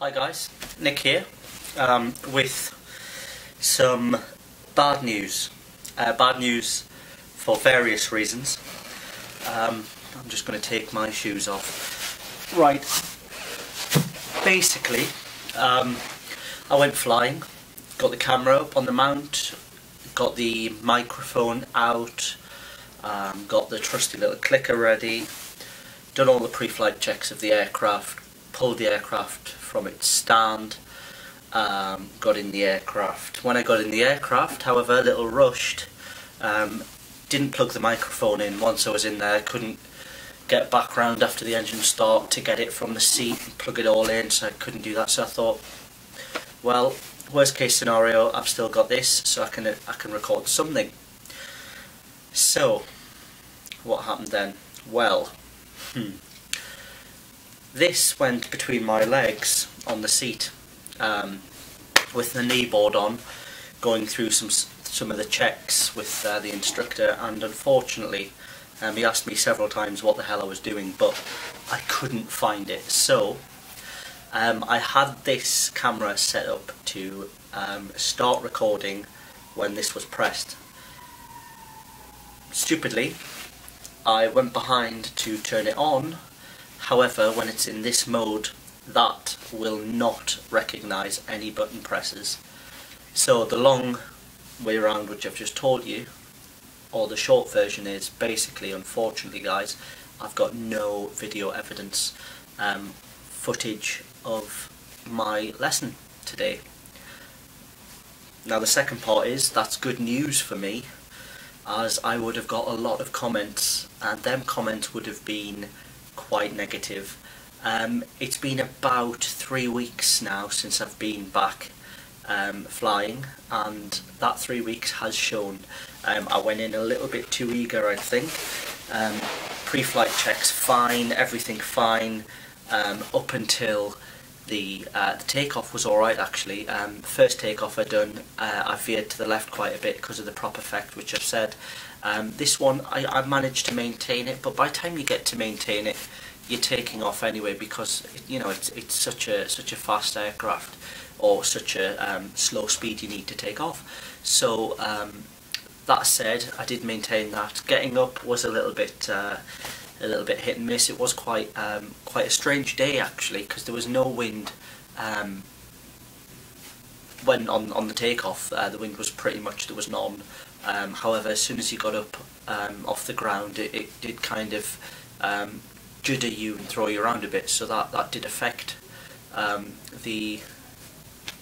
Hi guys, Nick here with some bad news. Bad news for various reasons. I'm just going to take my shoes off. Right, basically I went flying, got the camera up on the mount, got the microphone out, got the trusty little clicker ready, done all the pre-flight checks of the aircraft, pulled the aircraft from its stand, got in the aircraft. When I got in the aircraft, however, a little rushed, didn't plug the microphone in. Once I was in there, couldn't get back round after the engine start to get it from the seat and plug it all in, so I couldn't do that. So I thought, well, worst case scenario, I've still got this, so I can record something. So what happened then? Well, this went between my legs on the seat, with the knee board on, going through some of the checks with the instructor, and unfortunately he asked me several times what the hell I was doing, but I couldn't find it. So I had this camera set up to start recording when this was pressed. Stupidly, I went behind to turn it on. However, when it's in this mode, that will not recognise any button presses. So the long way around, which I've just told you, or the short version is basically, unfortunately guys, I've got no video evidence footage of my lesson today. Now the second part is, that's good news for me, as I would have got a lot of comments, and them comments would have been quite negative. It's been about 3 weeks now since I've been back flying, and that 3 weeks has shown. I went in a little bit too eager, I think. Pre-flight checks fine, everything fine, up until the takeoff was alright actually. First takeoff I done, I veered to the left quite a bit because of the prop effect, which I've said. This one I managed to maintain it, but by the time you get to maintain it, you're taking off anyway, because you know it's such a fast aircraft, or such a slow speed you need to take off. So that said, I did maintain that. Getting up was a little bit hit and miss. It was quite a strange day actually, because there was no wind when on the takeoff. The wind was pretty much, there was none. However, as soon as you got up off the ground, it did kind of judder you and throw you around a bit, so that did affect the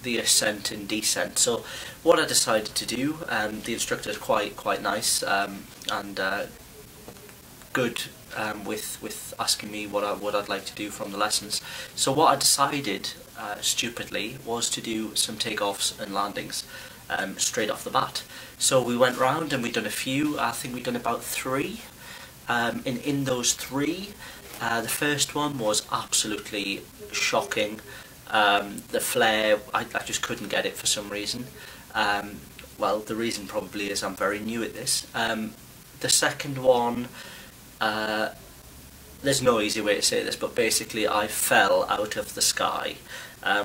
ascent and descent. So what I decided to do, the instructor is quite nice and good with asking me what I'd like to do from the lessons. So what I decided, stupidly, was to do some takeoffs and landings straight off the bat. So we went round and we'd done a few. I think we'd done about 3. In those 3, the first one was absolutely shocking. The flare, I just couldn't get it for some reason. Well, the reason probably is I'm very new at this. The second one, there's no easy way to say this, but basically I fell out of the sky.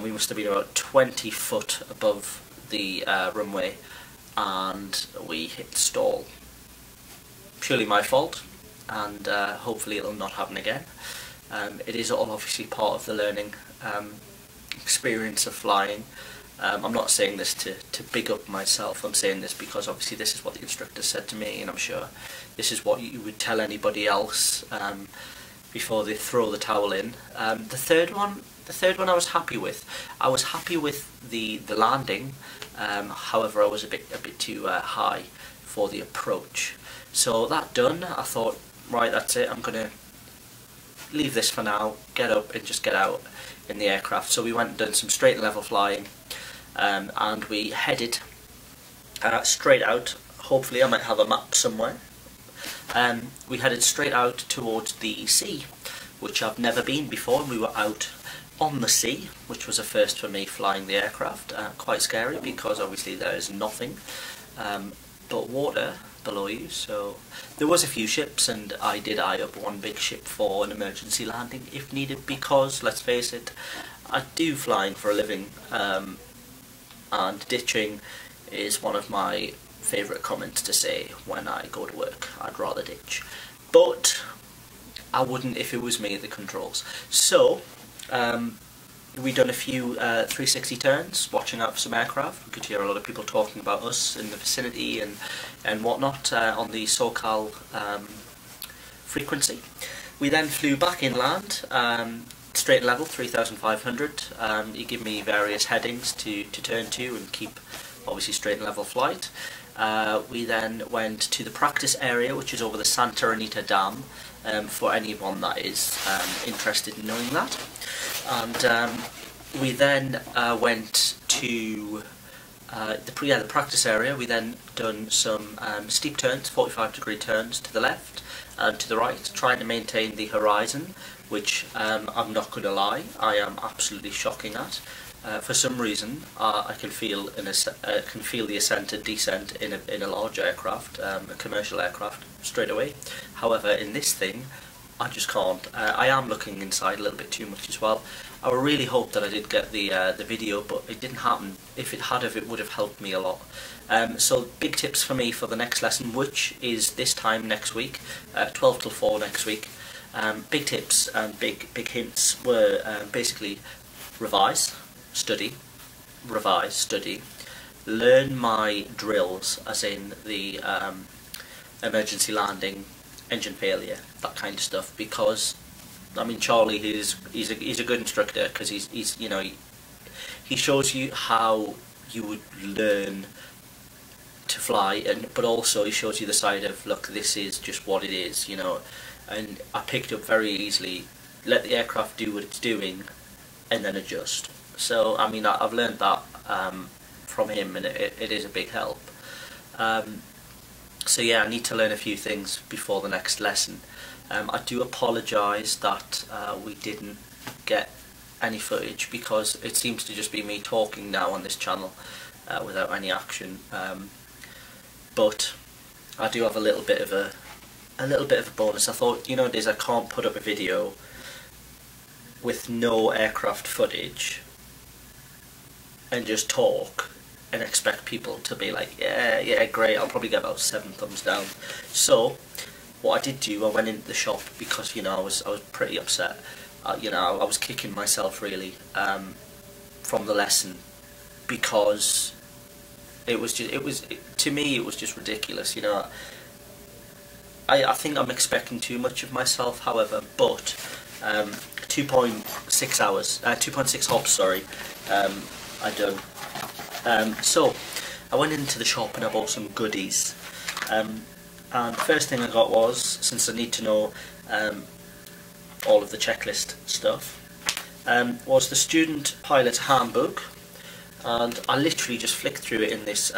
We must have been about 20 foot above the runway, and we hit stall. Purely my fault, and hopefully it'll not happen again. It is all obviously part of the learning experience of flying. I'm not saying this to big up myself, I'm saying this because obviously this is what the instructor said to me, and I'm sure this is what you would tell anybody else before they throw the towel in. The third one I was happy with. I was happy with the landing, however I was a bit too high for the approach. So that done, I thought, right, that's it, I'm gonna leave this for now, get up and just get out in the aircraft. So we went and done some straight and level flying, and we headed straight out. Hopefully I might have a map somewhere. We headed straight out towards the sea, which I've never been before. We were out on the sea, which was a first for me flying the aircraft. Quite scary, because obviously there is nothing but water below you. So there was a few ships, and I did eye up one big ship for an emergency landing if needed, because let's face it, I do flying for a living, and ditching is one of my favourite comments to say when I go to work. I'd rather ditch, but I wouldn't if it was me at the controls. So we've done a few 360 turns, watching out for some aircraft. We could hear a lot of people talking about us in the vicinity and whatnot on the SoCal frequency. We then flew back inland, straight and level, 3,500. You give me various headings to turn to and keep obviously straight and level flight. We then went to the practice area, which is over the Santa Anita Dam, for anyone that is interested in knowing that. And we then went to the practice area. We then done some steep turns, 45-degree turns to the left and to the right, trying to maintain the horizon, which I'm not going to lie, I am absolutely shocking at. For some reason, I can feel the ascent and descent in a large aircraft, a commercial aircraft, straight away. However, in this thing, I just can't. I am looking inside a little bit too much as well. I really hoped that I did get the video, but it didn't happen. If it had, it would have helped me a lot. So big tips for me for the next lesson, which is this time next week, 12 till 4 next week. Big tips and big hints were basically revise, study, learn my drills, as in the emergency landing, engine failure, that kind of stuff, because I mean Charlie he's a good instructor, because he's you know he shows you how you would learn to fly, but also he shows you the side of, look, this is just what it is, you know. And I picked up very easily, let the aircraft do what it's doing and then adjust. So I mean I've learned that from him, and it is a big help. So yeah, I need to learn a few things before the next lesson. I do apologise that we didn't get any footage, because it seems to just be me talking now on this channel without any action. But I do have a little bit of a bonus. I thought, you know, I can't put up a video with no aircraft footage and just talk and expect people to be like, yeah, great, I'll probably get about 7 thumbs down. So what I did do, I went into the shop, because you know I was pretty upset. You know, I was kicking myself really from the lesson, because to me it was just ridiculous. You know, I think I'm expecting too much of myself. However, but 2.6 hours, 2.6 hops, sorry, I done. So I went into the shop and I bought some goodies. And the first thing I got was, since I need to know all of the checklist stuff, was the Student Pilot Handbook. And I literally just flicked through it in this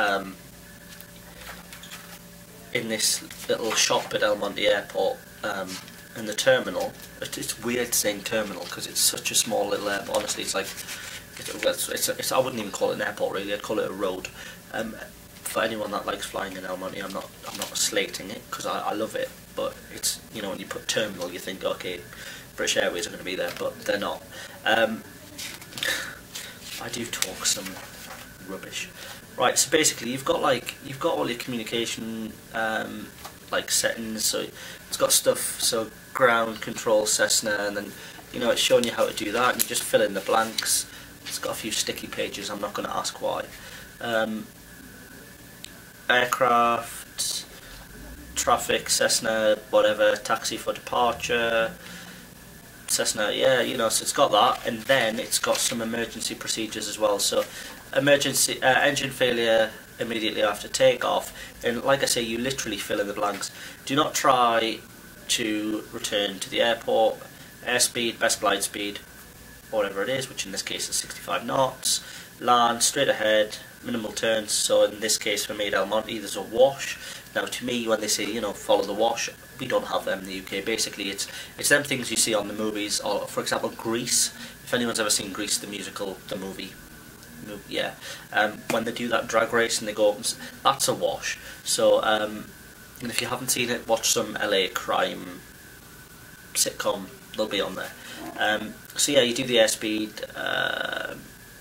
little shop at El Monte Airport, in the terminal. It's weird saying terminal because it's such a small little airport. Honestly, it's like I wouldn't even call it an airport really. I'd call it a road. For anyone that likes flying in El Monte, I'm not slating it, because I love it. But it's, you know, when you put terminal, you think, okay, British Airways are going to be there, but they're not. I do talk some rubbish. Right, so basically you've got all your communication like settings. So it's got stuff, so ground control, Cessna, and then, you know, it's showing you how to do that, and you just fill in the blanks. It's got a few sticky pages, I'm not going to ask why. Aircraft, traffic, Cessna, whatever, taxi for departure, Cessna, yeah, you know, so it's got that, and then it's got some emergency procedures as well. So emergency engine failure immediately after takeoff, and like I say, you literally fill in the blanks. Do not try to return to the airport, airspeed, best glide speed, whatever it is, which in this case is 65 knots, land, straight ahead, minimal turns. So in this case for me at El Monte, there's a wash. Now to me, when they say, you know, follow the wash, we don't have them in the UK. Basically it's them things you see on the movies, or for example Grease. If anyone's ever seen Grease the musical, the movie, yeah, when they do that drag race and they go up, that's a wash. So and if you haven't seen it, watch some LA crime sitcom they'll be on there. So yeah, you do the airspeed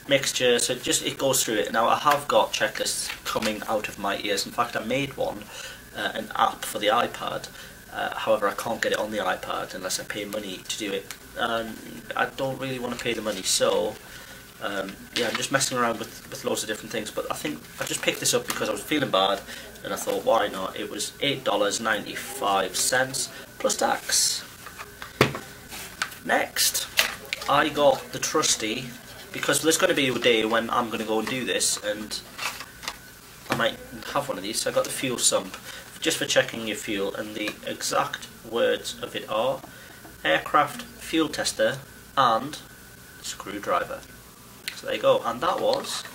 mixture, so it goes through it. Now I have got checklists coming out of my ears. In fact, I made one, an app for the iPad. However, I can't get it on the iPad unless I pay money to do it. I don't really want to pay the money, so yeah, I'm just messing around with loads of different things. But I think I just picked this up because I was feeling bad, and I thought, why not? It was $8.95 plus tax. Next, I got the trusty, because there's going to be a day when I'm going to go and do this, and I might have one of these. So I got the fuel sump, just for checking your fuel, and the exact words of it are aircraft fuel tester and screwdriver. So there you go, and that was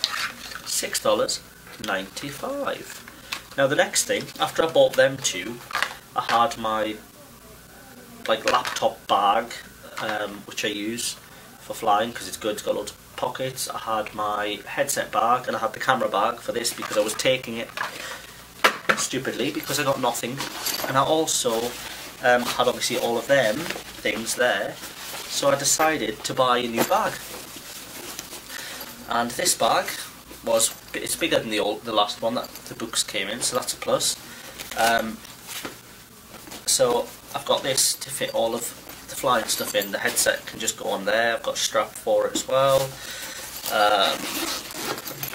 $6.95. Now the next thing, after I bought them two, I had my laptop bag, which I use for flying because it's good, it's got loads of pockets. I had my headset bag, and I had the camera bag for this because I was taking it stupidly because I got nothing. And I also had obviously all of them things there, so I decided to buy a new bag. And this bag it's bigger than the last one that the books came in, so that's a plus. So I've got this to fit all of the flying stuff in. The headset can just go on there. I've got a strap for it as well.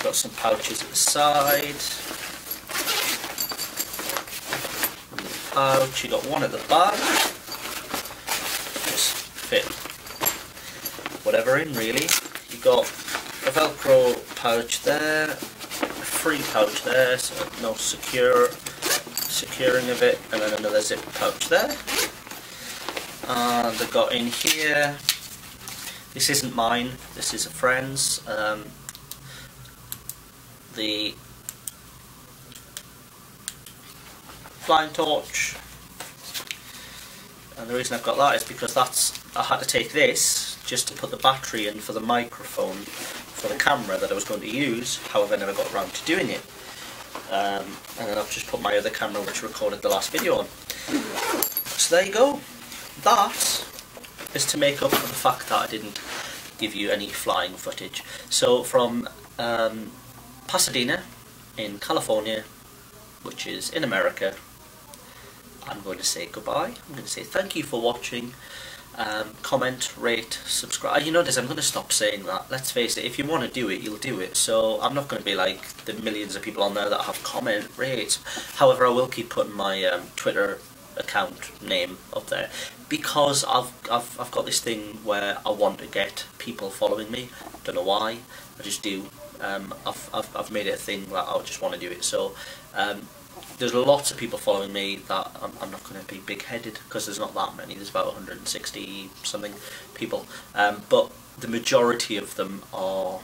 Got some pouches at the side. Pouch, you got one at the back. Just fit whatever in, really. You got a Velcro pouch there, a free pouch there, so no securing of it, and then another zip pouch there. And I've got in here, this isn't mine, this is a friend's, the flying torch. And the reason I've got that is because I had to take this just to put the battery in for the microphone for the camera that I was going to use. However, I never got around to doing it. And then I've just put my other camera, which recorded the last video, on. So there you go. That is to make up for the fact that I didn't give you any flying footage. So from Pasadena in California, which is in America, I'm going to say goodbye. I'm going to say thank you for watching. Comment, rate, subscribe. You notice I'm going to stop saying that. Let's face it, if you want to do it, you'll do it. So I'm not going to be like the millions of people on there that have comment, rate. However, I will keep putting my Twitter account name up there, because I've got this thing where I want to get people following me. Don't know why, I just do. I've made it a thing that I just want to do it. So there's lots of people following me that I'm not going to be big-headed, because there's not that many. There's about 160 something people, but the majority of them are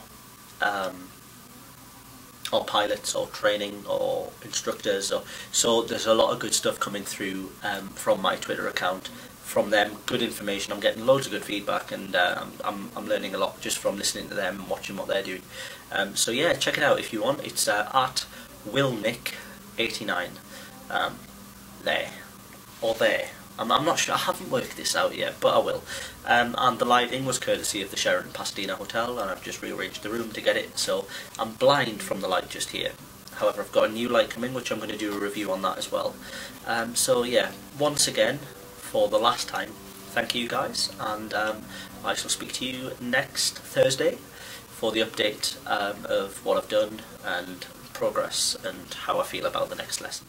pilots or training or instructors. So there's a lot of good stuff coming through from my Twitter account. From them, good information. I'm getting loads of good feedback, and I'm learning a lot just from listening to them and watching what they're doing. So yeah, check it out if you want. It's at WillNick89. There or there. I'm not sure. I haven't worked this out yet, but I will. And the lighting was courtesy of the Sheraton Pasadena Hotel, and I've just rearranged the room to get it, so I'm blind from the light just here. However, I've got a new light coming, which I'm going to do a review on that as well. So yeah, once again, for the last time, thank you guys, and I shall speak to you next Thursday for the update of what I've done and progress and how I feel about the next lesson.